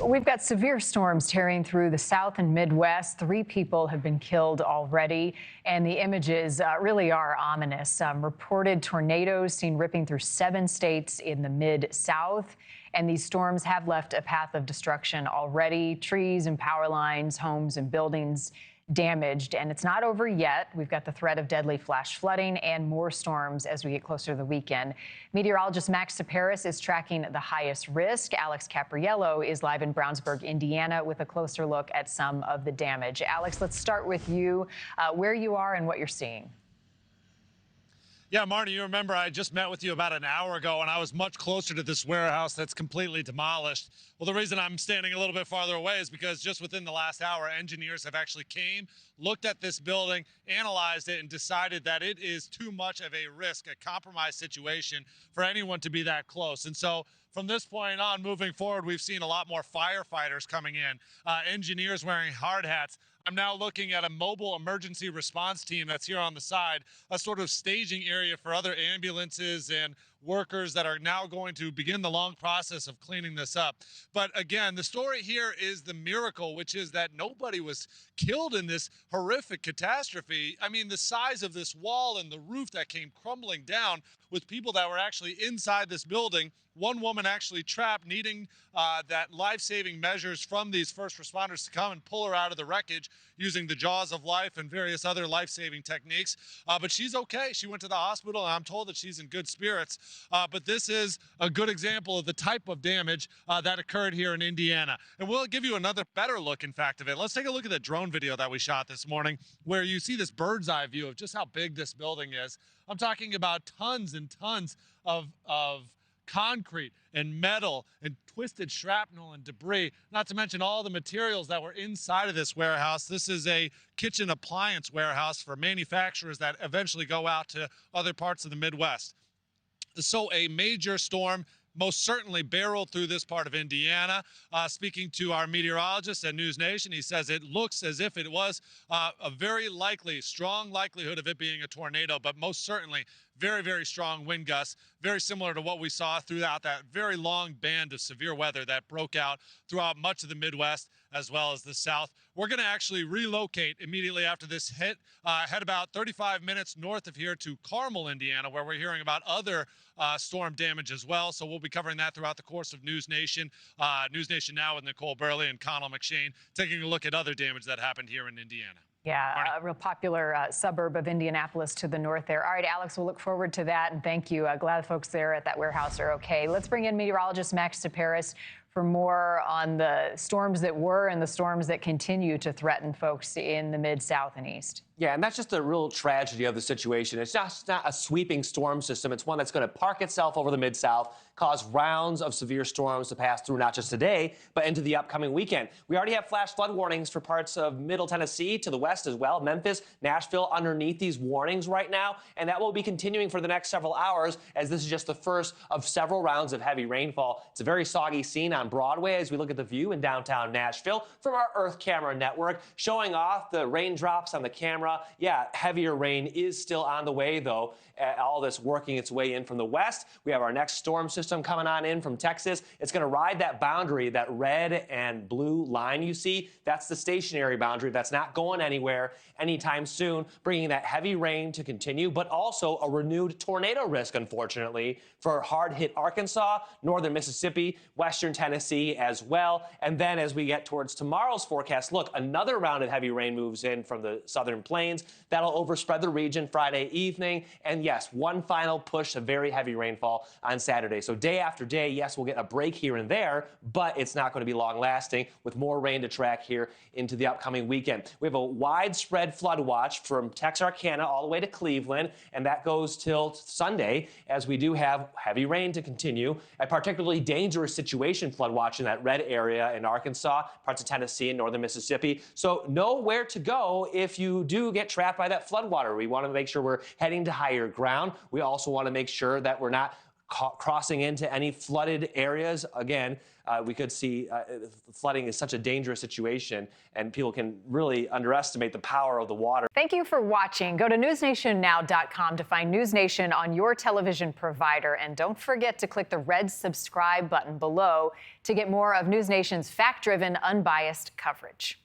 We've got severe storms tearing through the South and Midwest. 3 people have been killed already, and the images really are ominous. Reported tornadoes seen ripping through 7 states in the Mid-South, and these storms have left a path of destruction already. Trees and power lines, homes and buildings damaged, and it's not over yet. We've got the threat of deadly flash flooding and more storms as we get closer to the weekend. Meteorologist Max Tsaparis is tracking the highest risk. Caprariello is live in Brownsburg, Indiana, with a closer look at some of the damage. Alex, let's start with you, where you are and what you're seeing. Yeah, Marni, you remember I just met with you about an hour ago, and I was much closer to this warehouse that's completely demolished. Well, the reason I'm standing a little bit farther away is because just within the last hour, engineers have actually looked at this building, analyzed it, and decided that it is too much of a risk, a compromised situation for anyone to be that close. And so from this point on, moving forward, we've seen a lot more firefighters coming in, engineers wearing hard hats. I'm now looking at a mobile emergency response team that's here on the side, a sort of staging area for other ambulances and workers that are now going to begin the long process of cleaning this up. But again, the story here is the miracle, which is that nobody was killed in this horrific catastrophe. I mean, the size of this wall and the roof that came crumbling down with people that were actually inside this building. One woman actually trapped, needing that life-saving measures from these first responders to come and pull her out of the wreckage using the jaws of life and various other life-saving techniques. But she's okay. She went to the hospital, and I'm told that she's in good spirits. But this is a good example of the type of damage that occurred here in Indiana. And we'll give you another better look, in fact, of it. Let's take a look at the drone video that we shot this morning, where you see this bird's eye view of just how big this building is. I'm talking about tons and tons of concrete and metal and twisted shrapnel and debris, not to mention all the materials that were inside of this warehouse. This is a kitchen appliance warehouse for manufacturers that eventually go out to other parts of the Midwest. So a major storm most certainly barreled through this part of Indiana. Speaking to our meteorologist at NewsNation, he says it looks as if it was a very strong likelihood of it being a tornado, but most certainly very, very strong wind gusts, very similar to what we saw throughout that very long band of severe weather that broke out throughout much of the Midwest as well as the South. We're going to actually relocate immediately after this hit, head about 35 minutes north of here to Carmel, Indiana, where we're hearing about other storm damage as well. So we'll be covering that throughout the course of NewsNation. NewsNation Now with Nicole Burley and Connell McShane, taking a look at other damage that happened here in Indiana. Yeah, a real popular suburb of Indianapolis to the north there. All right, Alex, we'll look forward to that, and thank you. Glad folks there at that warehouse are okay. Let's bring in meteorologist Max Tsaparis for more on the storms that were and the storms that continue to threaten folks in the Mid-South and East. Yeah, and that's just the real tragedy of the situation. It's just not a sweeping storm system. It's one that's going to park itself over the Mid-South, cause rounds of severe storms to pass through not just today, but into the upcoming weekend. We already have flash flood warnings for parts of Middle Tennessee to the west as well. Memphis, Nashville underneath these warnings right now, and that will be continuing for the next several hours as this is just the first of several rounds of heavy rainfall. It's a very soggy scene on Broadway as we look at the view in downtown Nashville from our Earth Camera network, showing off the raindrops on the camera. Yeah, heavier rain is still on the way, though. All this working its way in from the west. We have our next storm system coming on in from Texas. It's going to ride that boundary, that red and blue line you see. That's the stationary boundary. That's not going anywhere anytime soon, bringing that heavy rain to continue, but also a renewed tornado risk, unfortunately, for hard-hit Arkansas, northern Mississippi, western Tennessee as well. And then as we get towards tomorrow's forecast, look, another round of heavy rain moves in from the southern plains. That'll overspread the region Friday evening. And yes, one final push of very heavy rainfall on Saturday. So day after day, yes, we'll get a break here and there, but it's not going to be long lasting with more rain to track here into the upcoming weekend. We have a widespread flood watch from Texarkana all the way to Cleveland, and that goes till Sunday as we do have heavy rain to continue. A particularly dangerous situation flood watch in that red area in Arkansas, parts of Tennessee and northern Mississippi. So know where to go if you do get trapped by that flood water. We want to make sure we're heading to higher ground. We also want to make sure that we're not crossing into any flooded areas. Again, we could see flooding is such a dangerous situation, and people can really underestimate the power of the water. Thank you for watching. Go to newsnationnow.com to find NewsNation on your television provider. And don't forget to click the red subscribe button below to get more of NewsNation's fact-driven, unbiased coverage.